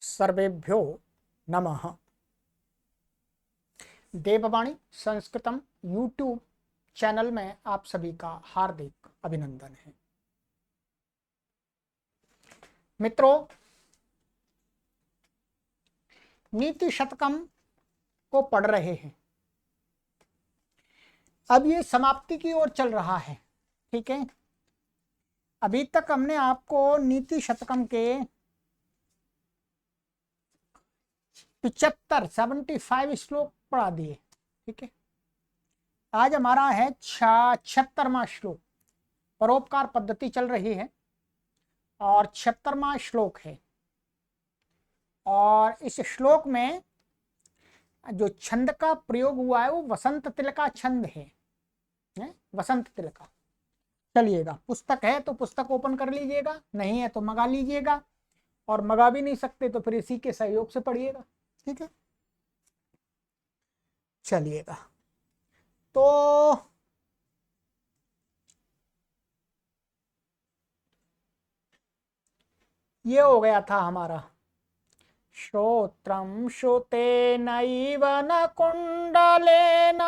सर्वेभ्यो नमः। देववाणी संस्कृतम YouTube channel में आप सभी का हार्दिक अभिनंदन है। मित्रों, नीति शतकम को पढ़ रहे हैं। अब ये समाप्ति की ओर चल रहा है, ठीक है। अभी तक हमने आपको नीति शतकम के 75 श्लोक पढ़ा दिए, ठीक है। आज हमारा है 76वां श्लोक। परोपकार पद्धति चल रही है और 76वां श्लोक है। और इस श्लोक में जो छंद का प्रयोग हुआ है वो वसंत तिलका छंद है, वसंत तिलका। चलिएगा, पुस्तक है तो पुस्तक ओपन कर लीजिएगा, नहीं है तो मंगा लीजिएगा, और मंगा भी नहीं सकते तो फिर इसी के सहयोग से पढ़िएगा, ठीक है। चलिएगा, तो ये हो गया था हमारा श्रोत्रम श्रुतेनैव न कुंडलेन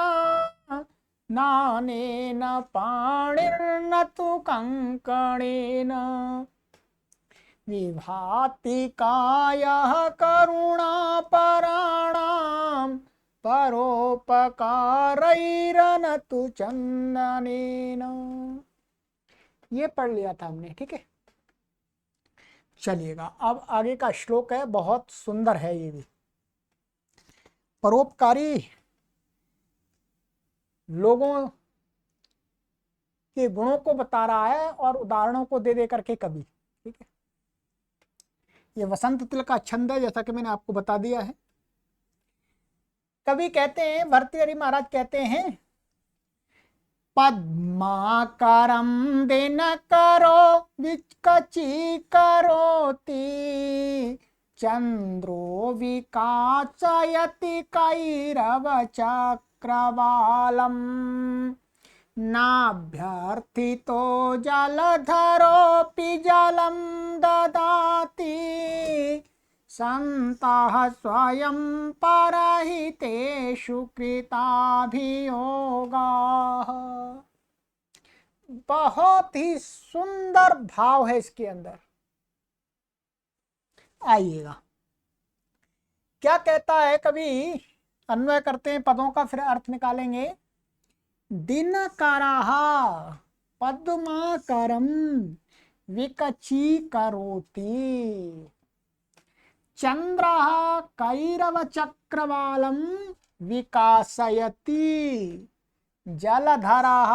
नानेन पाणिर्न तु कंकणेन विभाति कायः करुणापराणां परोपकारैर्न तु चंदनेन। ये पढ़ लिया था हमने, ठीक है। चलिएगा, अब आगे का श्लोक है, बहुत सुंदर है ये भी। परोपकारी लोगों के गुणों को बता रहा है और उदाहरणों को दे दे करके कवि, ठीक है। ये वसंत तिलक का छंद है, जैसा कि मैंने आपको बता दिया है। कवि कहते हैं, भर्तृहरि महाराज कहते हैं, पद्माकरं दिनकरो विकचीकरोति चंद्रो विकासयति कैरवचक्रवालं नाभ्यर्थितो जलधरोऽपि जलं ददाति संतः स्वयं परहितेषु कृताभियोगाः। बहुत ही सुंदर भाव है इसके अंदर। आइएगा, क्या कहता है कवि, अन्वय करते हैं पदों का, फिर अर्थ निकालेंगे। दिनकरः पद्माकरं विकचीकरोति चंद्रः कैरवचक्रवालं विकासयति जलधरः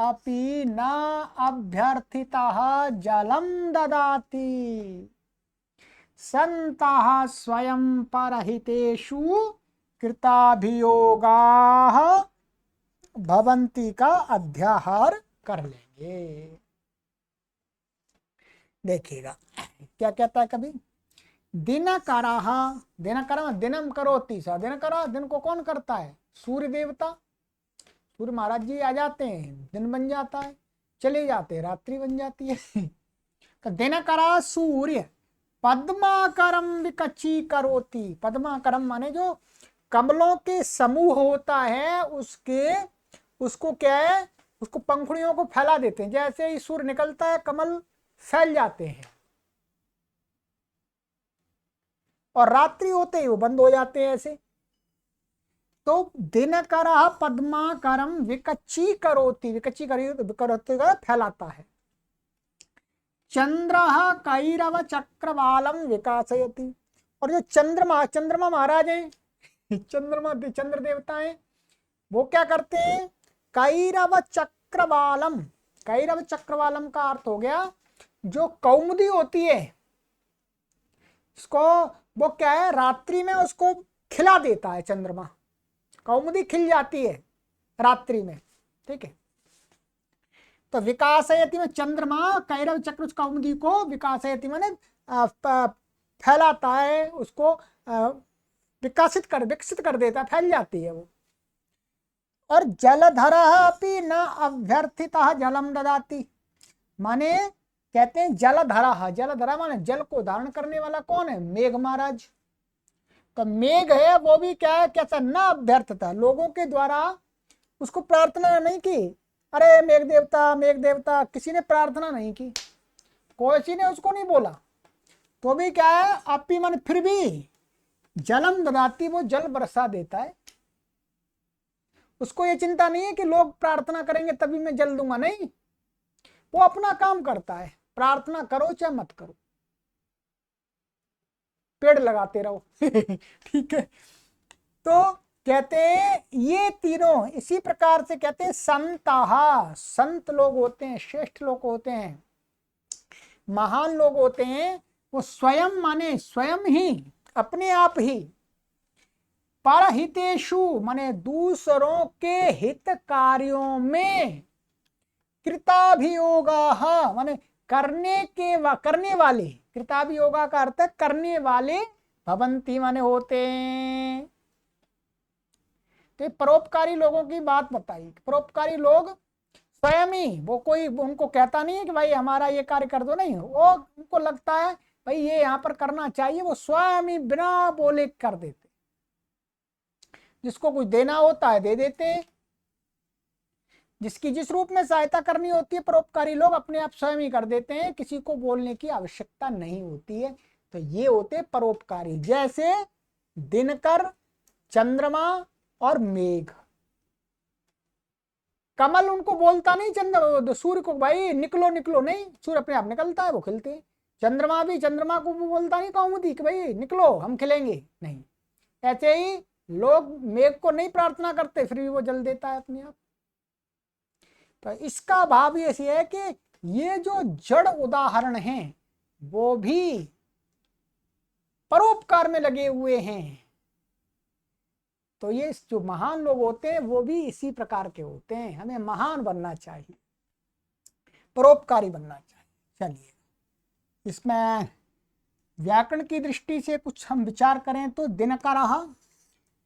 अपि न अभ्यर्थितः जलं ददाति संतः स्वयं परहितेषु कृताभियोगाः भवन्ति का अध्याहार कर लेंगे। देखिएगा क्या कहता है कभी। दिनकरः, दिनकर दिनम करोति सा, दिनकर दिन को कौन करता है? सूर्य देवता। सूर्य महाराज जी आ जाते हैं, दिन बन जाता है, चले जाते हैं, रात्रि बन जाती है। तो दिनकरा सूर्य पद्माकरम विकचीकरोति। पद्माकरम माने जो कमलों के समूह होता है, उसको क्या है, उसको पंखुड़ियों को फैला देते हैं। जैसे ही सूर्य निकलता है कमल फैल जाते हैं, और रात्रि होते ही वो बंद हो जाते हैं ऐसे। तो दिनकरः पद्माकरम विकचीकरोति, विकचीकरोति का फैलाता है। चंद्रः कैरव चक्रवालम विकासयति, और जो चंद्रमा महाराज है, चंद्र देवता है, वो क्या करते हैं? कैरव चक्रवालम। कैरव चक्रवालम का अर्थ हो गया जो कौमुदी होती है, इसको वो क्या है, रात्रि में उसको खिला देता है चंद्रमा। कौमुदी खिल जाती है रात्रि में, ठीक है। तो विकासयति में चंद्रमा कैरव चक्र कौमुदी को विकासयति माने फैलाता है, उसको विकसित कर देता है, फैल जाती है वो। और जलधरः अपि न अभ्यर्थितः जलम ददाति, माने कहते हैं जलधरा, जलधरा माने जल को धारण करने वाला कौन है? मेघ महाराज। तो मेघ है वो भी क्या है, कैसा? ना अभ्यर्थता, लोगों के द्वारा उसको प्रार्थना नहीं की। अरे मेघ देवता, मेघ देवता, किसी ने प्रार्थना नहीं की, कोई ने उसको नहीं बोला, तो भी क्या है, आपी मन फिर भी जलम ददाती, वो जल बरसा देता है। उसको ये चिंता नहीं है कि लोग प्रार्थना करेंगे तभी मैं जल दूंगा, नहीं, वो अपना काम करता है। प्रार्थना करो चाहे मत करो, पेड़ लगाते रहो ठीक है। तो कहते हैं ये तीनों इसी प्रकार से कहते हैं संताहा, संत लोग होते हैं, श्रेष्ठ लोग होते हैं, महान लोग होते हैं। वो स्वयं माने स्वयं ही, अपने आप ही, परहितेषु माने दूसरों के हित कार्यों में, कृताभियोगाः माने करने वाले, कृताभियोगा का अर्थ करने वाले, भवंती माने होते हैं। तो परोपकारी लोगों की बात बताई। परोपकारी लोग स्वयं ही, वो कोई उनको कहता नहीं है कि भाई हमारा ये कार्य कर दो, नहीं, वो उनको लगता है भाई ये यहाँ पर करना चाहिए, वो स्वयं ही बिना बोले कर देते। जिसको कुछ देना होता है दे देते हैं, जिसकी जिस रूप में सहायता करनी होती है परोपकारी लोग अपने आप स्वयं ही कर देते हैं, किसी को बोलने की आवश्यकता नहीं होती है। तो ये होते परोपकारी, जैसे दिनकर, चंद्रमा और मेघ। कमल उनको बोलता नहीं चंद्र सूर्य को भाई निकलो निकलो, नहीं, सूर्य अपने आप निकलता है, वो खिलते हैं। चंद्रमा भी चंद्रमा को वो बोलता नहीं कौमुदी कि भाई निकलो हम खिलेंगे, नहीं। ऐसे ही लोग मेघ को नहीं प्रार्थना करते, फिर भी वो जल देता है अपने आप। तो इसका भाव ऐसी है कि ये जो जड़ उदाहरण हैं वो भी परोपकार में लगे हुए हैं। तो ये जो महान लोग होते हैं वो भी इसी प्रकार के होते हैं। हमें महान बनना चाहिए, परोपकारी बनना चाहिए। चलिए, इसमें व्याकरण की दृष्टि से कुछ हम विचार करें तो दिनकरः,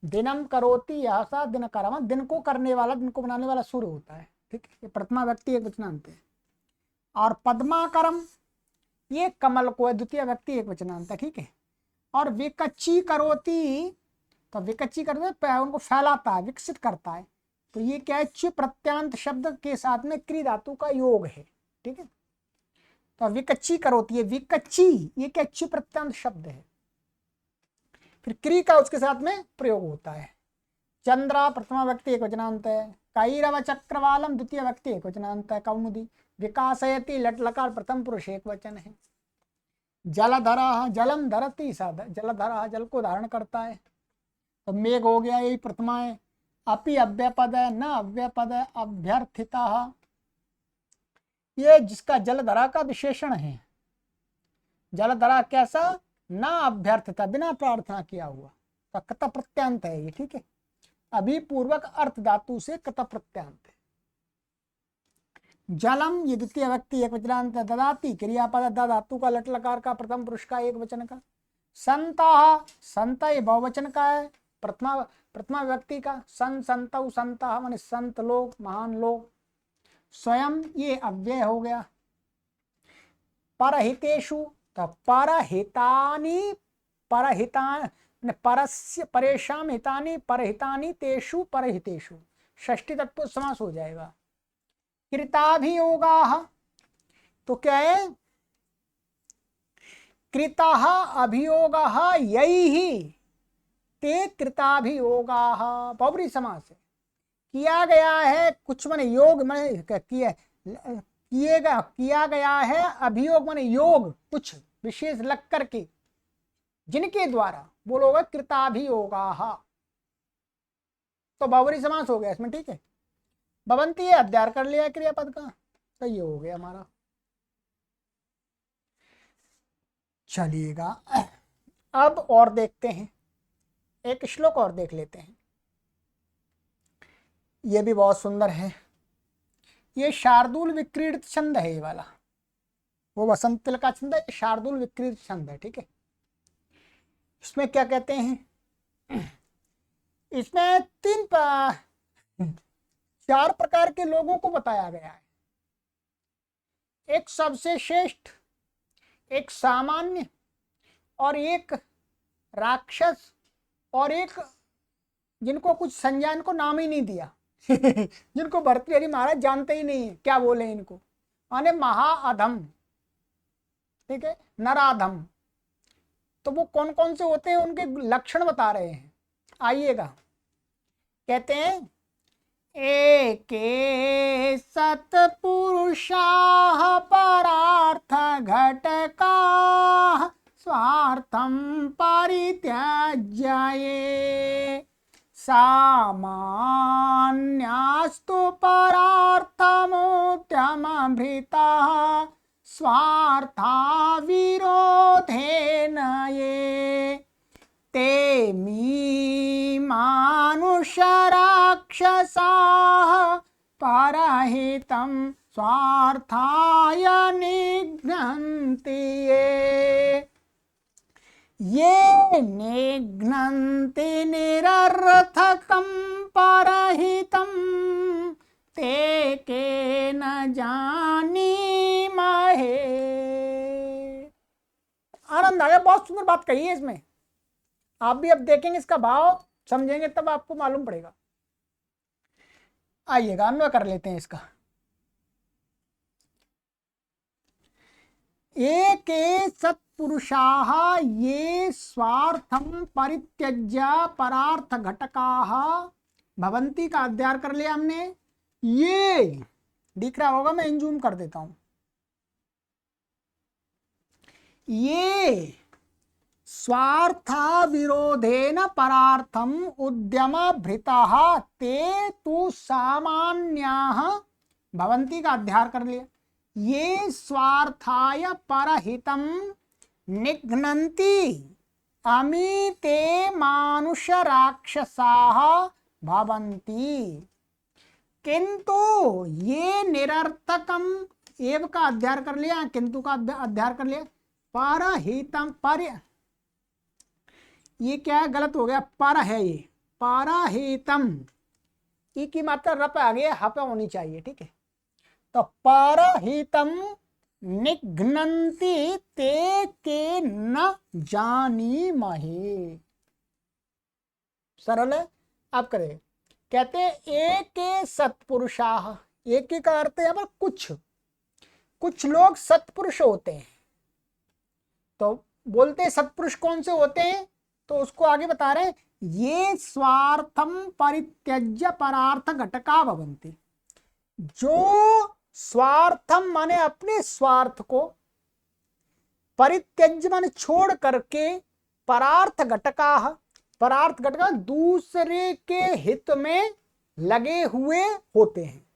दिनम करोति यह दिनकरः, दिन को करने वाला, दिन को बनाने वाला सूर्य होता है, ठीक है, ये प्रथमा व्यक्ति एक वचनांत है। और पद्माकरम, ये कमल को है, द्वितीय व्यक्ति एक वचनांत है, ठीक है। और विकच्ची करोति, तो विकच्ची करते उनको फैलाता है, विकसित करता है। तो ये क्या है, च प्रत्यांत शब्द के साथ में क्री धातु का योग है, ठीक है। तो विकच्ची करोति, ये विकच्ची, ये क्या च प्रत्यांत शब्द है, फिर क्री का उसके साथ में प्रयोग होता है। चंद्रा प्रथमा व्यक्ति एक वचनांत है। कैरव चक्रवालम द्वितीय व्यक्ति एक वचनांत है। कौमुदी विकासयति लट लकार प्रथम पुरुष एक वचन है। जलधरा, जलम धरती, जलधरा जल को धारण करता है। तो मेघ हो गया, यही प्रथमा है। अपि अव्यपद है, न अव्यपद है, अभ्यर्थिता, ये जिसका जलधरा का विशेषण है। जलधरा कैसा, ना अभ्यर्थता, बिना प्रार्थना किया हुआ, तो कत प्रत्यांत है ये, ठीक है। अभी पूर्वक अर्थ धातु से कत प्रत्यांत है। जलम, ये द्वितीय व्यक्ति एक वचनांत है। ददाती क्रियापद द धातु का लट लकार का प्रथम पुरुष का एक वचन का। संता, संत ये बहुवचन का है, प्रथमा व्यक्ति का। सन संतौ, संता माने संत लोग, महान लोग। स्वयं ये अव्यय हो गया। परहितेषु, तो परहितानि, परहिता परस्य परेशान हितानि, परहितानि तेषु परहितेषु, षष्ठी तत्पुरुष समास हो जाएगा। कृताभियोगाः, तो क्या है, कृताः अभियोगाः यैहि ते कृताभियोगाः, बहुब्रीहि समास है। किया गया है, कुछ माने योग माने किया गया है, अभियोग माने योग, कुछ विशेष लग करके, जिनके द्वारा बोलोगे कृताभियोगाः, तो बहुब्रीहि समास हो गया इसमें, ठीक है। भवंती है अध्यार कर लिया क्रियापद का, तो ये हो गया हमारा। चलिएगा, अब और देखते हैं, एक श्लोक और देख लेते हैं। ये भी बहुत सुंदर है। ये शार्दूल विक्रीडित छंद है, ये वाला वो वसंत तिल का छंद है, शार्दूल विक्रीडित छंद है, ठीक है। इसमें क्या कहते हैं, इसमें चार प्रकार के लोगों को बताया गया है। एक सबसे श्रेष्ठ, एक सामान्य, और एक राक्षस, और एक जिनको कुछ संज्ञा, इनको नाम ही नहीं दिया जिनको भर्तृहरि महाराज जानते ही नहीं है क्या बोले इनको, माने महाअधम, ठीक है, नराधम। तो वो कौन कौन से होते हैं, उनके लक्षण बता रहे हैं, आइएगा। कहते हैं एके सत्पुरुषाः परार्थ घटका स्वार्थं परित्याज्य ये सामान्यास्तु परार्थमुद्यमभृताः स्वार्था विरोधेन ये ते मानुषराक्षसाः परहितं स्वार्थाय निघ्नन्ति ये निघ्नन्ति निरर्थकं परहितं ते केन जानीमहे। आनंद आया, बहुत सुंदर बात कही है इसमें। आप भी अब देखेंगे, इसका भाव समझेंगे तब आपको मालूम पड़ेगा। आइएगा अन्वय कर लेते हैं इसका। एके सत्पुरुषाः ये स्वार्थं परित्यज्य परार्थ घटकाः भवन्ति का अध्ययन कर लिया हमने। ये दिख रहा होगा, मैं इंजूम कर देता हूं। ये स्वार्था विरोधेन परार्थम उद्यम भृताः ते तु सामान्याः भवन्ति का अध्ययन कर लिया। ये स्वार्थाय परहितं निघ्नन्ति अमिते मानुष राक्षसाः भवन्ति किंतु ये निरर्थकम, एव का अध्ययन कर लिया, किंतु का अध्ययन कर लिया। परहितम, पर ये क्या है, गलत हो गया, पर है ये, परहितम, ई की मात्रा रप आ गई, हप होनी चाहिए, ठीक है। तो परहितम निघ्नन्ति ते के न जानीमहे। सरल है, आप करें। कहते हैं एके सत्पुरुषाः, एक का अर्थ है यहाँ पर कुछ लोग सत्पुरुष होते हैं। तो बोलते हैं सत्पुरुष कौन से होते हैं, तो उसको आगे बता रहे हैं, ये स्वार्थम परित्यज्य परार्थ घटका भवन्ति। जो स्वार्थम माने अपने स्वार्थ को, परित्यज्य माने छोड़ करके, परार्थ घटका, परार्थ घटका दूसरे के हित में लगे हुए होते हैं।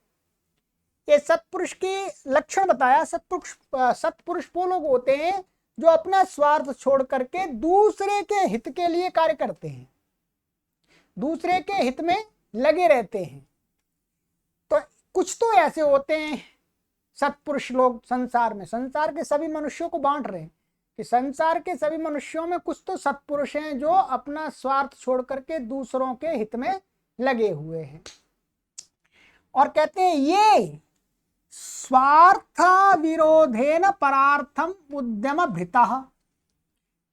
ये सत्पुरुष के लक्षण बताया। सत्पुरुष वो लोग होते हैं जो अपना स्वार्थ छोड़ करके दूसरे के हित के लिए कार्य करते हैं, दूसरे के हित में लगे रहते हैं। तो कुछ तो ऐसे होते हैं सत्पुरुष लोग संसार में, संसार के सभी मनुष्यों को बांट रहे हैं कि संसार के सभी मनुष्यों में कुछ तो सत्पुरुष हैं जो अपना स्वार्थ छोड़ करके दूसरों के हित में लगे हुए हैं। और कहते हैं ये स्वार्थ विरोधेन परार्थम उद्यम भृतः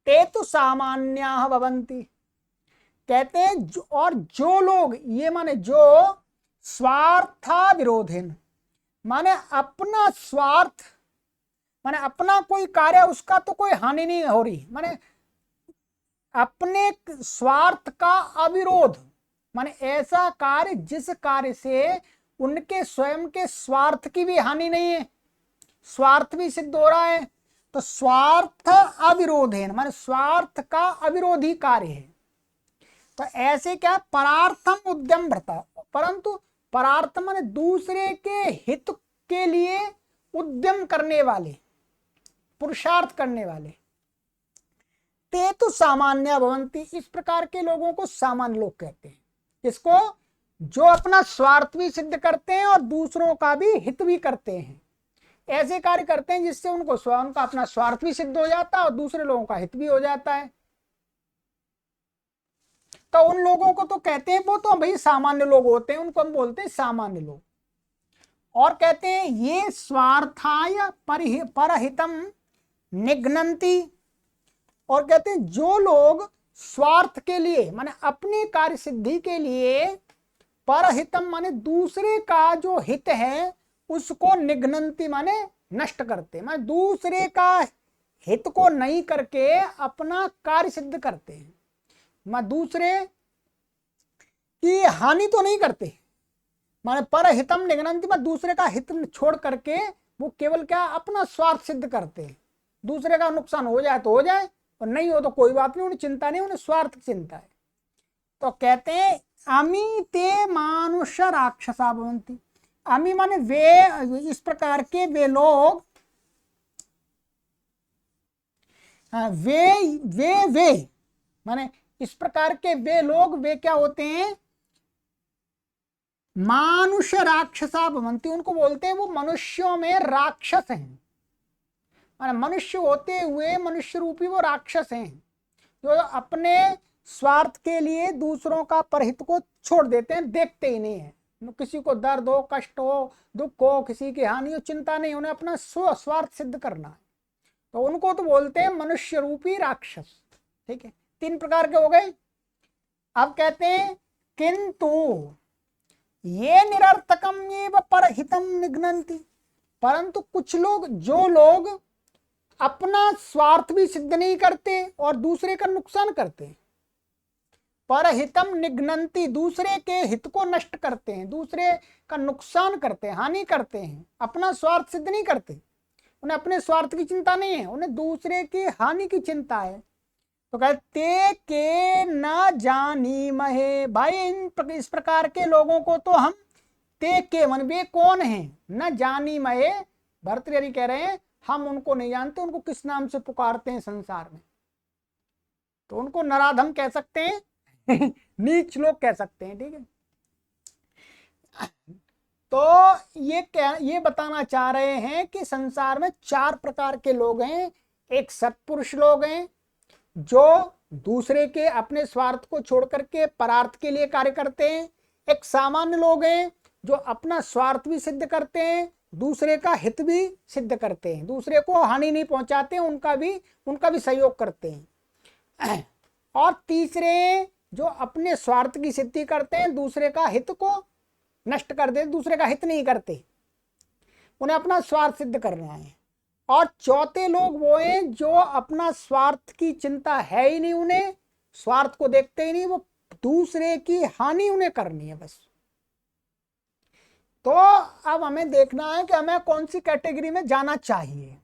ते तु सामान्याः भवन्ति। कहते हैं और जो लोग, ये माने जो स्वार्थ विरोधेन माने अपना स्वार्थ, माने अपना कोई कार्य, उसका तो कोई हानि नहीं हो रही, माने अपने स्वार्थ का अविरोध, माने ऐसा कार्य जिस कार्य से उनके स्वयं के स्वार्थ की भी हानि नहीं है, स्वार्थ भी सिद्ध हो रहा है। तो स्वार्थ अविरोध है, माने स्वार्थ का अविरोधी कार्य है। तो ऐसे क्या, परार्थम उद्यम भरता, परंतु परार्थ माने दूसरे के हित के लिए उद्यम करने वाले, पुरुषार्थ करने वाले। ते तो सामान्य भवन्ति, इस प्रकार के लोगों को सामान्य लोग कहते हैं। इसको जो अपना स्वार्थ भी सिद्ध करते हैं और दूसरों का भी हित भी करते हैं, ऐसे कार्य करते हैं जिससे उनको उनका अपना स्वार्थ भी सिद्ध हो जाता है और दूसरे लोगों का हित भी हो जाता है। तो उन लोगों को तो कहते हैं, वो तो भाई सामान्य लोग होते हैं, उनको हम बोलते हैं सामान्य लोग। और कहते हैं ये स्वार्थाय परहितम निघ्नन्ति, और कहते हैं जो लोग स्वार्थ के लिए माने अपने कार्य सिद्धि के लिए परहितम माने दूसरे का जो हित है उसको निघ्नन्ति माने नष्ट करते, माने दूसरे का हित को नहीं करके अपना कार्य सिद्ध करते हैं, माने दूसरे की हानि तो नहीं करते, माने परहितम निघ्नन्ति माने दूसरे का हित छोड़ करके वो केवल क्या अपना स्वार्थ सिद्ध करते हैं। दूसरे का नुकसान हो जाए तो हो जाए और नहीं हो तो कोई बात नहीं, उन्हें चिंता नहीं, उन्हें स्वार्थ की चिंता है। तो कहते हैं अमी ते मानुष राक्षसा भवन्ति, अमी माने वे, इस प्रकार के वे लोग, वे माने इस प्रकार के वे लोग, वे क्या होते हैं, मानुष राक्षसा भवन्ति, उनको बोलते हैं वो मनुष्यों में राक्षस हैं, माने मनुष्य होते हुए मनुष्य रूपी वो राक्षस हैं जो अपने स्वार्थ के लिए दूसरों का परहित को छोड़ देते हैं, देखते ही नहीं है, किसी को दर्द हो, कष्ट हो, दुख हो, किसी की हानि हो, चिंता नहीं, उन्हें अपना स्वार्थ सिद्ध करना है, तो उनको तो बोलते हैं मनुष्य रूपी राक्षस। ठीक है, 3 प्रकार के हो गए। अब कहते हैं किंतु ये निरर्थकम एव परहितम निघ्नन्ति, परंतु कुछ लोग, जो लोग अपना स्वार्थ भी सिद्ध नहीं करते और दूसरे का नुकसान करते, परहितम निघ्नन्ति दूसरे के हित को नष्ट करते हैं, दूसरे का नुकसान करते हैं, हानि करते हैं, अपना स्वार्थ सिद्ध नहीं करते, उन्हें अपने स्वार्थ की चिंता नहीं है, उन्हें दूसरे की हानि की चिंता है। तो कहते के न जानी महे, भाई इस प्रकार के लोगों को तो हम ते के मन वे कौन हैं, न जानी महे, भर्तृहरि कह रहे हैं हम उनको नहीं जानते, उनको किस नाम से पुकारते हैं संसार में, तो उनको नराधम कह सकते हैं नीच लोग कह सकते हैं। ठीक है, तो ये बताना चाह रहे हैं कि संसार में 4 प्रकार के लोग हैं। एक सत्पुरुष लोग हैं जो दूसरे के अपने स्वार्थ को छोड़ करके परार्थ के लिए कार्य करते हैं। एक सामान्य लोग हैं जो अपना स्वार्थ भी सिद्ध करते हैं, दूसरे का हित भी सिद्ध करते हैं, दूसरे को हानि नहीं पहुंचाते, उनका भी सहयोग करते हैं। और तीसरे जो अपने स्वार्थ की सिद्धि करते हैं, दूसरे का हित को नष्ट कर देते, दूसरे का हित नहीं करते, उन्हें अपना स्वार्थ सिद्ध करना है। और चौथे लोग वो हैं जो अपना स्वार्थ की चिंता है ही नहीं, उन्हें स्वार्थ को देखते ही नहीं, वो दूसरे की हानि उन्हें करनी है बस। तो अब हमें देखना है कि हमें कौन सी कैटेगरी में जाना चाहिए।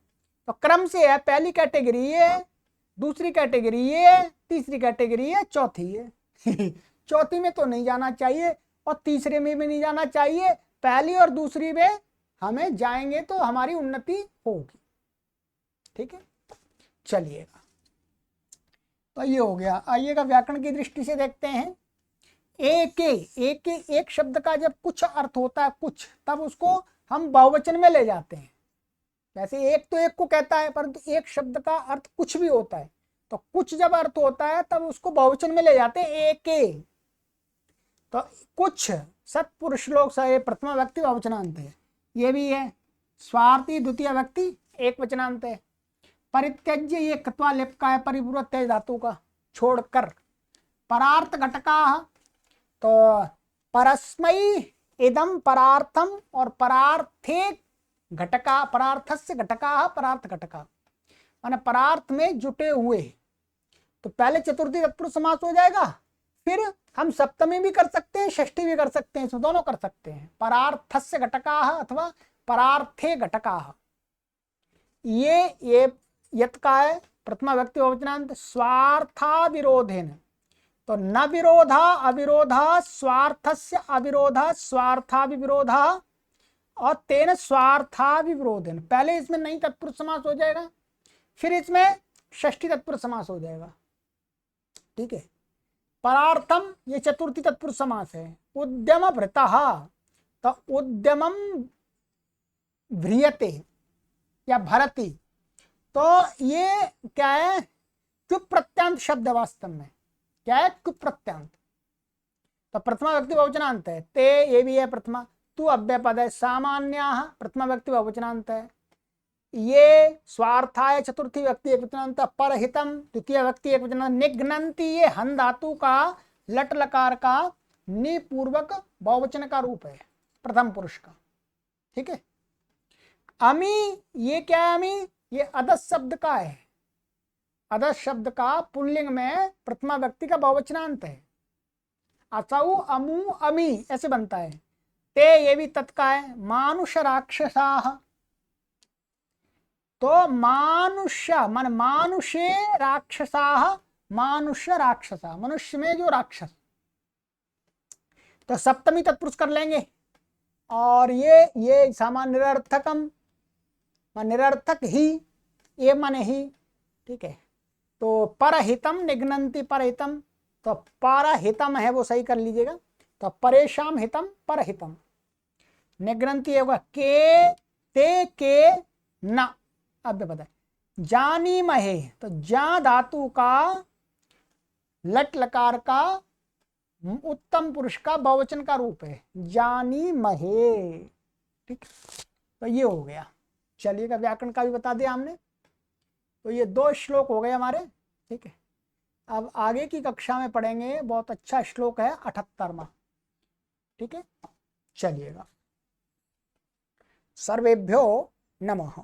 तो क्रम से है, पहली कैटेगरी ये है, दूसरी कैटेगरी ये है, तीसरी कैटेगरी है, चौथी है चौथी में तो नहीं जाना चाहिए और तीसरे में भी नहीं जाना चाहिए, पहली और दूसरी में हमें जाएंगे तो हमारी उन्नति होगी। ठीक है, चलिएगा, तो ये हो गया। आइएगा व्याकरण की दृष्टि से देखते हैं। एक शब्द का जब कुछ अर्थ होता है कुछ, तब उसको हम बहुवचन में ले जाते हैं। वैसे एक तो एक को कहता है, परंतु एक शब्द का अर्थ कुछ भी होता है, तो कुछ जब अर्थ होता है तब उसको बहुवचन में ले जाते हैं एक। तो कुछ सत्पुरुष लोग से प्रथमा व्यक्ति बहुवचनांत है, ये भी है। स्वार्थी द्वितीय व्यक्ति एक वचनांत है। परित्यज्य ये कृत्वा लिप का है, परिपूर्वक तेज धातु का छोड़कर। परार्थ घटका, तो परस्मै इदम परार्थम और परार्थे घटका, परार्थस्य घटका, परार्थ घटका माने परार्थ में जुटे हुए। तो पहले चतुर्थी तत्पुरुष समास हो जाएगा, फिर हम सप्तमी भी कर सकते हैं, षष्ठी भी कर सकते हैं, इसमें दोनों कर सकते हैं। परार्थस्य घटका अथवा परार्थे घटका। ये यत् का है प्रथमा व्यक्ति बहुवचनांत। स्वार्था विरोधेन, तो न विरोधा अविरोधा, स्वार्थस्य अविरोधा, स्वार्थाविरोधा और तेन स्वार्थाविरोधेन। पहले इसमें नहीं तत्पुरुष समास हो जाएगा, फिर इसमें षष्ठी तत्पुरुष समास हो जाएगा। ठीक है, परार्थम ये चतुर्थी तत्पुरुष समास है। उद्यम भृतः, तो उद्यमम भ्रियते या भरती, तो ये क्या है, क्युप प्रत्यांत शब्द वास्तव में क्या है, क्युप प्रत्यांत। तो प्रथमा व्यक्ति बहुवचनांत है, ते ये भी है प्रथमा। तु अव्यपद है, सामान्याः प्रथमा व्यक्ति बहुवचनांत है, ये स्वार्थाय चतुर्थी व्यक्ति एकवचनांत, परहितम द्वितीय व्यक्ति एकवचनांत, निघ्नन्ति ये हन धातु का लट लकार का निपूर्वक बहुवचन का रूप है प्रथम पुरुष का। ठीक है। अमी ये क्या है? अमी ये अदस शब्द का है, अदस शब्द का पुल्लिंग में प्रथमा व्यक्ति का बहुवचनांत है। असौ अमु अमी ऐसे बनता है। ते ये भी तत्का है। मानुष राक्षसाः, तो मानुष्य मन मानुषे राक्षसाः, मानुष्य राक्षसा मनुष्य में जो राक्षस, तो सप्तमी तत्पुरुष कर लेंगे। और ये सामान्य निरर्थकम निरर्थक ही, ये माने ही। ठीक है। तो परहितम निघ्नन्ति परहितम, तो परहितम है वो सही कर लीजिएगा। तो परेशान हितम परहितम, निघ्नन्ति होगा के ते के न। अब बताए जानी महे, तो जा धातु का लट लकार का उत्तम पुरुष का बहुवचन का रूप है, जानी महे। ठीक, तो ये हो गया। चलिएगा व्याकरण का भी बता दिया हमने। तो ये 2 श्लोक हो गए हमारे। ठीक है। अब आगे की कक्षा में पढ़ेंगे, बहुत अच्छा श्लोक है 78वां। ठीक है। चलिएगा। सर्वेभ्यो नमः।